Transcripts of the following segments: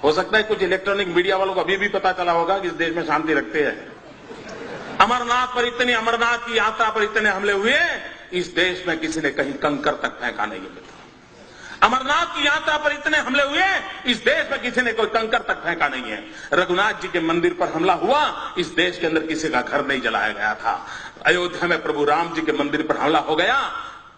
हो सकता है कुछ इलेक्ट्रॉनिक मीडिया वालों को अभी भी पता चला होगा कि इस देश में शांति रखते हैं। अमरनाथ की यात्रा पर इतने हमले हुए, इस देश में किसी ने कहीं कंकर तक फेंका नहीं है मित्रों। अमरनाथ की यात्रा पर इतने हमले हुए, इस देश में किसी ने कोई कंकर तक फेंका नहीं है। रघुनाथ जी के मंदिर पर हमला हुआ, इस देश के अंदर किसी का घर नहीं जलाया गया था। अयोध्या में प्रभु राम जी के मंदिर पर हमला हो गया,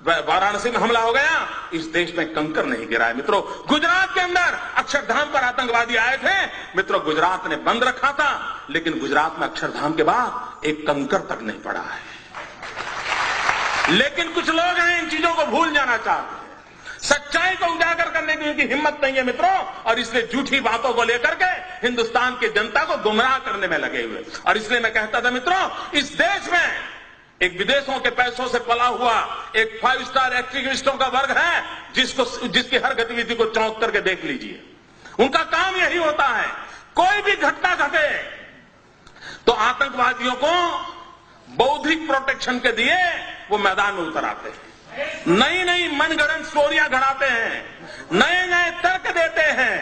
वाराणसी में हमला हो गया, इस देश में कंकर नहीं गिरा है मित्रों। गुजरात के अंदर अक्षरधाम पर आतंकवादी आए थे मित्रों, गुजरात ने बंद रखा था, लेकिन गुजरात में अक्षरधाम के बाद एक कंकर तक नहीं पड़ा है। लेकिन कुछ लोग हैं इन चीजों को भूल जाना चाहते हैं, सच्चाई को उजागर करने की उनकी हिम्मत नहीं है मित्रों, और इसलिए झूठी बातों को लेकर के हिंदुस्तान की जनता को गुमराह करने में लगे हुए। और इसलिए मैं कहता था मित्रों, इस देश में एक विदेशों के पैसों से पला हुआ एक 5 स्टार एक्टिविस्टों का वर्ग है, जिसकी हर गतिविधि को चौंक करके देख लीजिए। उनका काम यही होता है, कोई भी घटना घटे तो आतंकवादियों को बौद्धिक प्रोटेक्शन के दिए वो मैदान में उतर आते हैं, नई नई मनगढ़ंत स्टोरियां गढ़ाते हैं, नए नए तर्क देते हैं,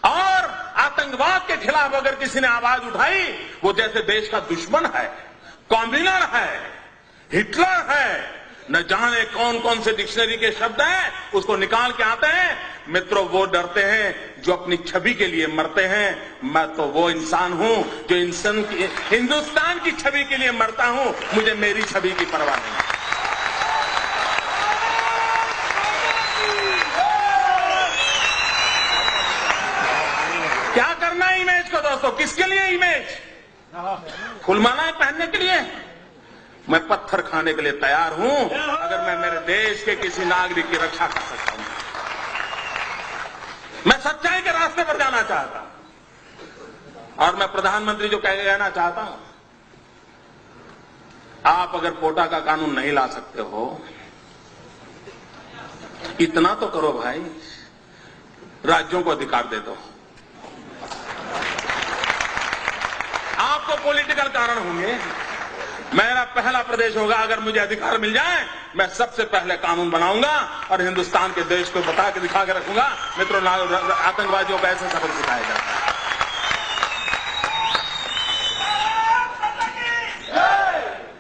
और आतंकवाद के खिलाफ अगर किसी ने आवाज उठाई, वो जैसे देश का दुश्मन है, कॉम्बिनर है, हिटलर है, न जाने कौन कौन से डिक्शनरी के शब्द हैं, उसको निकाल के आते हैं मित्रों। वो डरते हैं जो अपनी छवि के लिए मरते हैं। मैं तो वो इंसान हूं जो हिंदुस्तान की छवि के लिए मरता हूं, मुझे मेरी छवि की परवाह नहीं। क्या करना है इमेज को दोस्तों, किसके लिए इमेज? फुलमालाएं पहनने के लिए? मैं पत्थर खाने के लिए तैयार हूं अगर मैं मेरे देश के किसी नागरिक की रक्षा कर सकता हूं। मैं सच्चाई के रास्ते पर जाना चाहता हूं, और मैं प्रधानमंत्री जो कहना चाहता हूं, आप अगर कोटा का कानून नहीं ला सकते हो, इतना तो करो भाई, राज्यों को अधिकार दे दो। आपको पॉलिटिकल कारण होंगे, मेरा पहला प्रदेश होगा, अगर मुझे अधिकार मिल जाए मैं सबसे पहले कानून बनाऊंगा और हिंदुस्तान के देश को बता के दिखा के रखूंगा मित्रों, आतंकवादियों को ऐसे सबक सिखाया जाता है।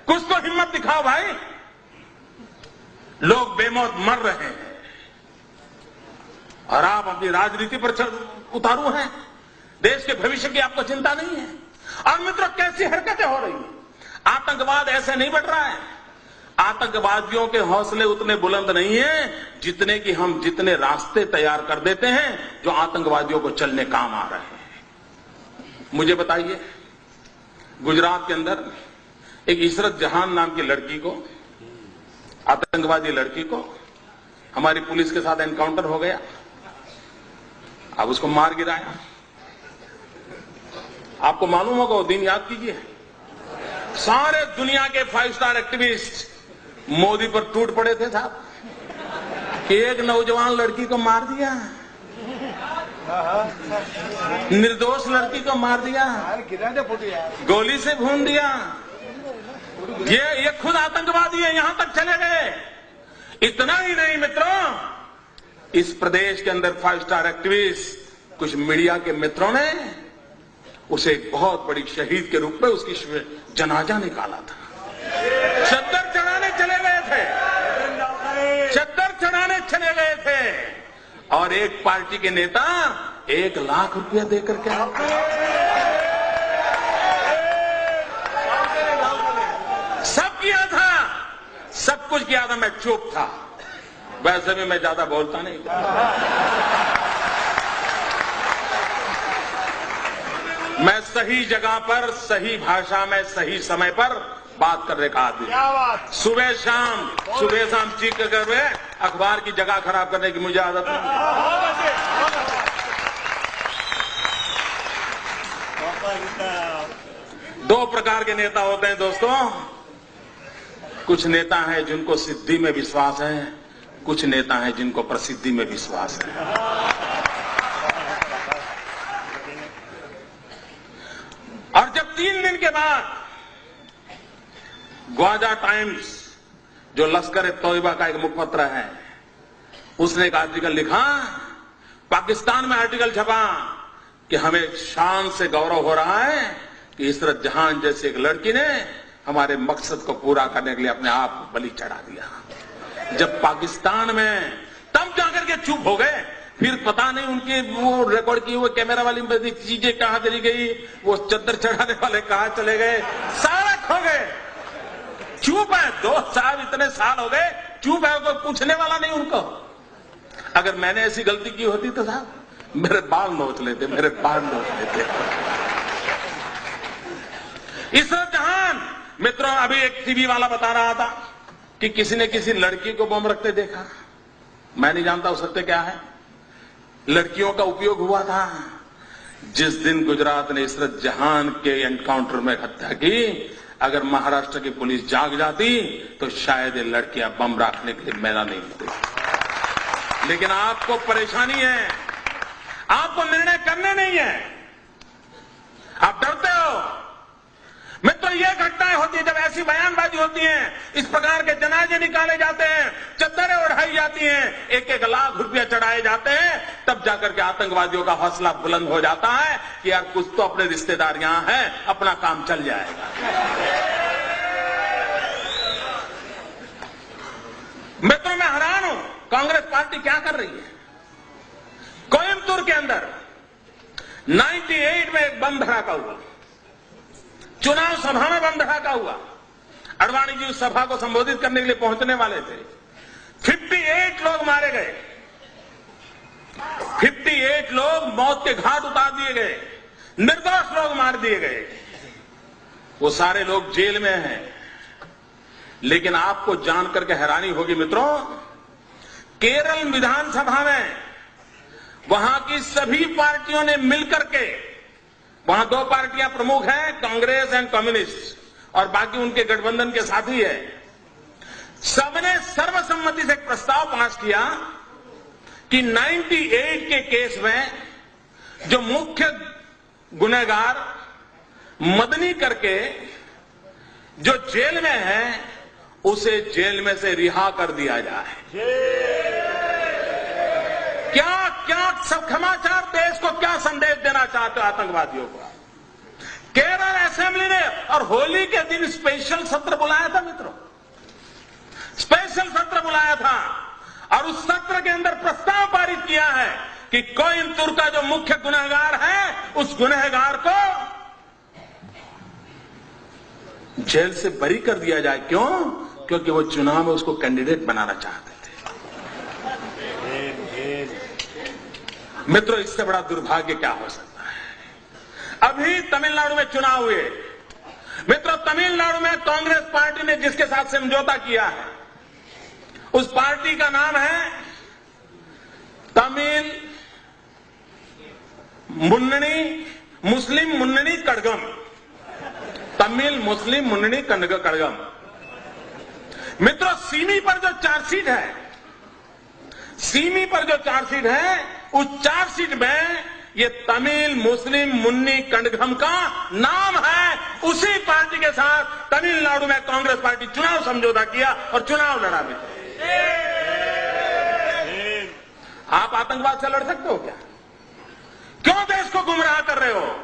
कुछ तो हिम्मत दिखाओ भाई, लोग बेमौत मर रहे हैं और आप अपनी राजनीति पर उतारू हैं, देश के भविष्य की आपको चिंता नहीं है। और मित्रों, कैसी हरकतें हो रही हैं, आतंकवाद ऐसे नहीं बढ़ रहा है, आतंकवादियों के हौसले उतने बुलंद नहीं है जितने रास्ते तैयार कर देते हैं जो आतंकवादियों को चलने काम आ रहे हैं। मुझे बताइए, गुजरात के अंदर एक इशरत जहान नाम की लड़की को, आतंकवादी लड़की को, हमारी पुलिस के साथ एनकाउंटर हो गया, अब उसको मार गिराया। आपको मालूम होगा, वो दिन याद कीजिए, सारे दुनिया के 5 स्टार एक्टिविस्ट मोदी पर टूट पड़े थे साहब कि एक नौजवान लड़की को मार दिया, निर्दोष लड़की को मार दिया, गोली से भून दिया। ये खुद आतंकवादी है, यहां तक चले गए। इतना ही नहीं मित्रों, इस प्रदेश के अंदर 5 स्टार एक्टिविस्ट, कुछ मीडिया के मित्रों ने उसे एक बहुत बड़ी शहीद के रूप में उसकी जनाजा निकाला था। चद्दर चढ़ाने चले गए थे, चद्दर चढ़ाने चले गए थे, और एक पार्टी के नेता 1 लाख रुपया देकर के सब किया था, सब कुछ किया था। मैं चुप था, वैसे भी मैं ज्यादा बोलता नहीं। मैं सही जगह पर, सही भाषा में, सही समय पर बात करने का आदमी। सुबह शाम चीख कर हुए अखबार की जगह खराब करने की मुझे आदत नहीं। दो प्रकार के नेता होते हैं दोस्तों, कुछ नेता हैं जिनको सिद्धि में विश्वास है, कुछ नेता हैं जिनको प्रसिद्धि में विश्वास है। और जब 3 दिन के बाद ग्वाजा टाइम्स, जो लश्कर ए तोयबा का एक मुखपत्र है, उसने एक आर्टिकल लिखा, पाकिस्तान में आर्टिकल छपा कि हमें शान से गौरव हो रहा है कि इशरत जहां जैसी एक लड़की ने हमारे मकसद को पूरा करने के लिए अपने आप को बलि चढ़ा दिया। जब पाकिस्तान में तब जाकर के चुप हो गए, फिर पता नहीं उनके वो रिकॉर्ड की हुए कैमरा वाली चीजें कहां चली गई, वो चद्दर चढ़ाने वाले कहां चले गए, सारा खो गए। चुप है, 2 साल इतने साल हो गए चुप है, कोई पूछने वाला नहीं उनको। अगर मैंने ऐसी गलती की होती तो साहब मेरे बाल नोच लेते, मेरे बाल नोच लेते। इशरत जहां, मित्रों, अभी एक टीवी वाला बता रहा था कि किसी ने किसी लड़की को बम रखते देखा। मैं नहीं जानता वो सत्य क्या है। लड़कियों का उपयोग हुआ था। जिस दिन गुजरात ने इशरत जहां के एनकाउंटर में हत्या की, अगर महाराष्ट्र की पुलिस जाग जाती तो शायद ये लड़कियां बम रखने के लिए मैदान नहीं होती। लेकिन आपको परेशानी है, आपको निर्णय करने नहीं है, आप डरते हो। मित्रों, ये घटनाएं होती है जब ऐसी बयानबाजी होती है, इस प्रकार के जनाजे निकाले जाते हैं, चद्दरें उड़ाई जाती हैं, 1-1 लाख रुपया चढ़ाए जाते हैं, तब जाकर के आतंकवादियों का हौसला बुलंद हो जाता है कि यार कुछ तो अपने रिश्तेदार यहां हैं, अपना काम चल जाएगा। मित्रों, मैं हैरान हूं कांग्रेस पार्टी क्या कर रही है। कोयम्बतूर के अंदर 98 में एक बम धड़ाका हुआ, चुनाव सभा में बम धड़ाका हुआ। अडवाणी जी उस सभा को संबोधित करने के लिए पहुंचने वाले थे। 58 लोग मारे गए, 58 लोग मौत के घाट उतार दिए गए, निर्दोष लोग मार दिए गए। वो सारे लोग जेल में हैं। लेकिन आपको जानकर के हैरानी होगी मित्रों, केरल विधानसभा में वहां की सभी पार्टियों ने मिलकर के, वहां 2 पार्टियां प्रमुख हैं, कांग्रेस एंड कम्युनिस्ट, और बाकी उनके गठबंधन के साथी है, सबने सर्वसम्मति से एक प्रस्ताव पास किया कि 98 के केस में जो मुख्य गुनहगार मदनी करके जो जेल में है, उसे जेल में से रिहा कर दिया जाए। क्या क्या सब समाचार देश को क्या संदेश देना चाहते हो आतंकवादियों को। केरल असेंबली ने और होली के दिन स्पेशल सत्र बुलाया था मित्रों, स्पेशल सत्र बुलाया था, और उस सत्र के अंदर प्रस्ताव पारित किया है कि कोयम्बतूर का जो मुख्य गुनहगार है, उस गुनहगार को जेल से बरी कर दिया जाए। क्यों? क्योंकि वो चुनाव में उसको कैंडिडेट बनाना चाहते थे। मित्रों, इससे बड़ा दुर्भाग्य क्या हो सकता है। अभी तमिलनाडु में चुनाव हुए मित्रों, तमिलनाडु में कांग्रेस पार्टी ने जिसके साथ समझौता किया है, उस पार्टी का नाम है तमिल मुस्लिम मुन्नी कड़गम, तमिल मुस्लिम मुन्नी कड़गम। मित्रों, सीमी पर जो चार्जशीट है, सीमी पर जो चार्जशीट है, उस चार्जशीट में ये तमिल मुस्लिम मुन्नी कड़गम का नाम है। उसी पार्टी के साथ तमिलनाडु में कांग्रेस पार्टी चुनाव समझौता किया और चुनाव लड़ा भी। आप आतंकवाद से लड़ सकते हो क्या? क्यों देश को गुमराह कर रहे हो?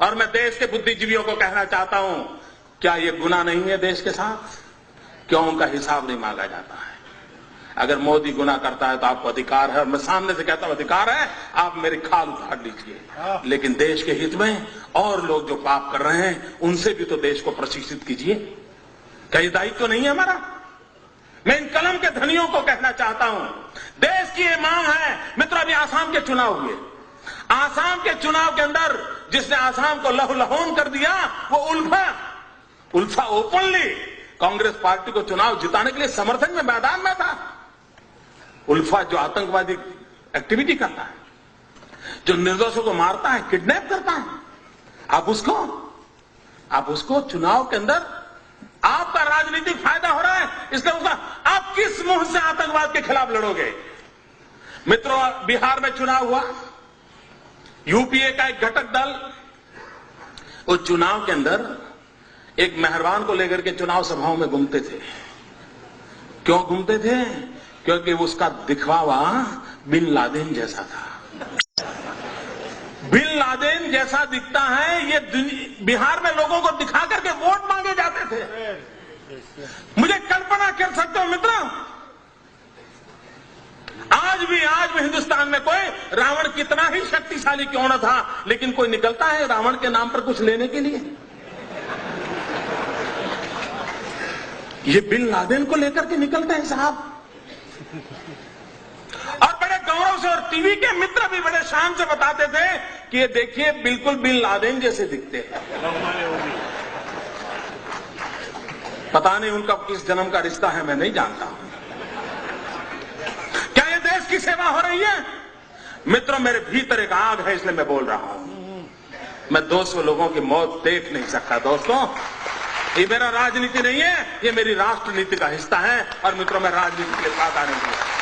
और मैं देश के बुद्धिजीवियों को कहना चाहता हूं, क्या यह गुनाह नहीं है देश के साथ? क्यों उनका हिसाब नहीं मांगा जाता है? अगर मोदी गुनाह करता है तो आपको अधिकार है, और मैं सामने से कहता हूं अधिकार है, आप मेरी खाल उतार लीजिए, लेकिन देश के हित में और लोग जो पाप कर रहे हैं उनसे भी तो देश को प्रशिक्षित कीजिए। क्या ये दायित्व नहीं है हमारा? मैं इन कलम के धनियों को कहना चाहता हूं, देश की ये मांग है। मित्रों, अभी आसाम के चुनाव हुए, आसाम के चुनाव के अंदर जिसने आसाम को लहूलुहान कर दिया वो उल्फा ओपनली कांग्रेस पार्टी को चुनाव जिताने के लिए समर्थन में मैदान में था। उल्फा जो आतंकवादी एक्टिविटी करता है, जो निर्दोषों को मारता है, किडनैप करता है, आप उसको चुनाव के अंदर आपका राजनीतिक फायदा हो रहा है, इसलिए उसका आप किस मुंह से आतंकवाद के खिलाफ लड़ोगे? मित्रों, बिहार में चुनाव हुआ, यूपीए का एक घटक दल उस चुनाव के अंदर एक मेहरबान को लेकर के चुनाव सभाओं में घूमते थे। क्यों घूमते थे? क्योंकि उसका दिखावा बिन लादेन जैसा था। बिन लादेन जैसा दिखता है, ये बिहार में लोगों को दिखा करके वोट मांगे जाते थे। मुझे कल्पना कर सकते हो मित्रों, आज भी हिंदुस्तान में कोई रावण कितना ही शक्तिशाली क्यों न था, लेकिन कोई निकलता है रावण के नाम पर कुछ लेने के लिए। ये बिन लादेन को लेकर के निकलते हैं साहब, और बड़े गौरव से, और टीवी के मित्र भी बड़े शान से बताते थे कि ये देखिए बिल्कुल बिन लादेन जैसे दिखते हैं। पता नहीं उनका किस जन्म का रिश्ता है, मैं नहीं जानता हूं। क्या ये देश की सेवा हो रही है? मित्रों, मेरे भीतर एक आग है, इसलिए मैं बोल रहा हूं। मैं 200 लोगों की मौत देख नहीं सकता दोस्तों। ये मेरा राजनीति नहीं है, ये मेरी राष्ट्र नीति का हिस्सा है। और मित्रों, मैं राजनीति के साथ आने दूंगा।